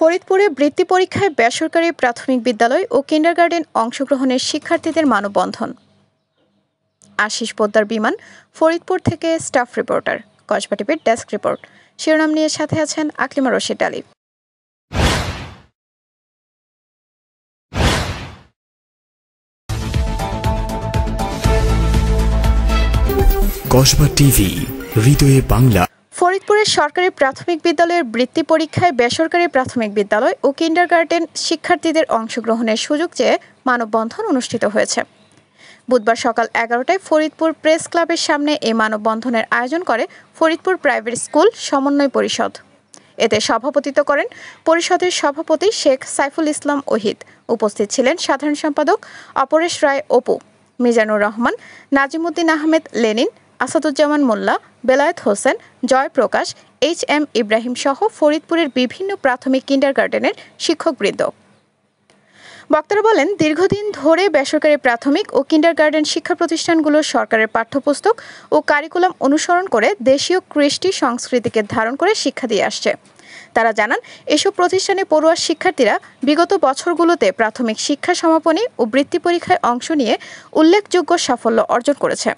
ফরিদপুরে বৃত্তি পরীক্ষায় বেসরকারি প্রাথমিক বিদ্যালয় ও কিন্ডারগার্টেন অংশগ্রহণের শিক্ষার্থীদের মানববন্ধন। আশিস পোদ্দার বিমান, ফরিদপুর থেকে স্টাফ রিপোর্টার, কসবা টিভির ডেস্ক রিপোর্ট। শিরোনাম নিয়ে সাথে আছেন আকলিমা রশিদ আলী। কসবা টিভি, হৃদয়ে বাংলা। ফরিদপুরের সরকারি প্রাথমিক বিদ্যালয়ের বৃত্তি পরীক্ষায় বেসরকারি প্রাথমিক বিদ্যালয় ও কিন্ডারগার্টেন শিক্ষার্থীদের অংশগ্রহণের সুযোগ চেয়ে মানববন্ধন অনুষ্ঠিত হয়েছে। বুধবার সকাল 11টায় ফরিদপুর প্রেস ক্লাবের সামনে এই মানববন্ধনের আয়োজন করে ফরিদপুর প্রাইভেট স্কুল সমন্বয় পরিষদ। এতে সভাপতিত্ব করেন পরিষদের সভাপতি শেখ সাইফুল ইসলাম ওহিদ। উপস্থিত ছিলেন সাধারণ সম্পাদক অপরেশ রায় অপু, মিজানুর রহমান, নাজিমুদ্দিন আহমেদ লেনিন, আসাদুজ্জামান মোল্লা, বেলায়েত হোসেন, জয়প্রকাশ, HM ইব্রাহিম সহ ফরিদপুরের বিভিন্ন প্রাথমিক কিন্ডারগার্টেনের শিক্ষকবৃন্দ। বক্তারা বলেন, দীর্ঘদিন ধরে বেসরকারি প্রাথমিক ও কিন্ডারগার্টেন শিক্ষা প্রতিষ্ঠানগুলো সরকারের পাঠ্যপুস্তক ও কারিকুলাম অনুসরণ করে দেশীয় কৃষ্টি সংস্কৃতিকে ধারণ করে শিক্ষা দিয়ে আসছে। তারা জানান, এসব প্রতিষ্ঠানে পড়ুয়া শিক্ষার্থীরা বিগত বছরগুলোতে প্রাথমিক শিক্ষা সমাপনী ও বৃত্তি পরীক্ষায় অংশ নিয়ে উল্লেখযোগ্য সাফল্য অর্জন করেছে।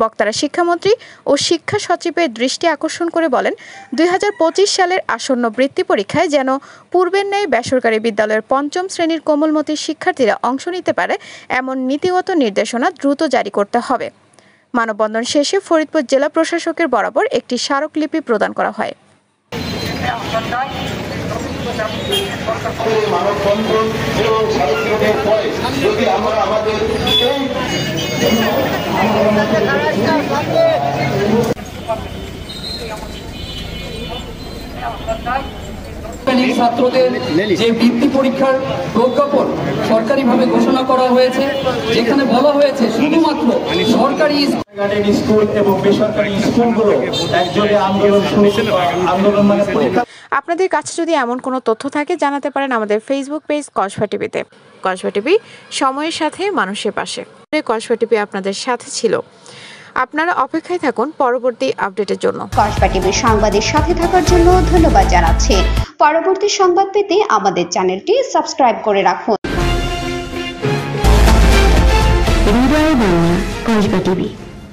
বক্তারা শিক্ষামন্ত্রী ও শিক্ষা সচিবের দৃষ্টি আকর্ষণ করে বলেন, 2025 সালের আসন্ন বৃত্তি পরীক্ষায় যেন পূর্বের ন্যায় বেসরকারি বিদ্যালয়ের পঞ্চম শ্রেণীর কোমলমতি শিক্ষার্থীরা অংশ নিতে পারে এমন নীতিগত নির্দেশনা দ্রুত জারি করতে হবে। মানববন্ধন শেষে ফরিদপুর জেলা প্রশাসকের বরাবর একটি স্মারকলিপি প্রদান করা হয়। ছাত্রদের যে বৃত্তি পরীক্ষার প্রজ্ঞাপন সরকারিভাবে ঘোষণা করা হয়েছে, যেখানে বলা হয়েছে শুধুমাত্র সরকারি স্কুল এবং বেসরকারি স্কুলগুলো একযোগে আন্দোলন মানে পরীক্ষা। আপনাদের কাছে যদি এমন কোনো তথ্য থাকে জানাতে পারেন আমাদের ফেসবুক পেজ কসবা টিভিতে। কসবা টিভি, সময়ের সাথে মানুষের পাশে। কসবা টিভি আপনাদের সাথে ছিল। আপনারা অপেক্ষায় থাকুন পরবর্তী আপডেটের জন্য। কসবা টিভির সংবাদের সাথে থাকার জন্য ধন্যবাদ জানাচ্ছি। পরবর্তী সংবাদ পেতে আমাদের চ্যানেলটি সাবস্ক্রাইব করে রাখুন। হৃদয়ে বাংলা, কসবা টিভি।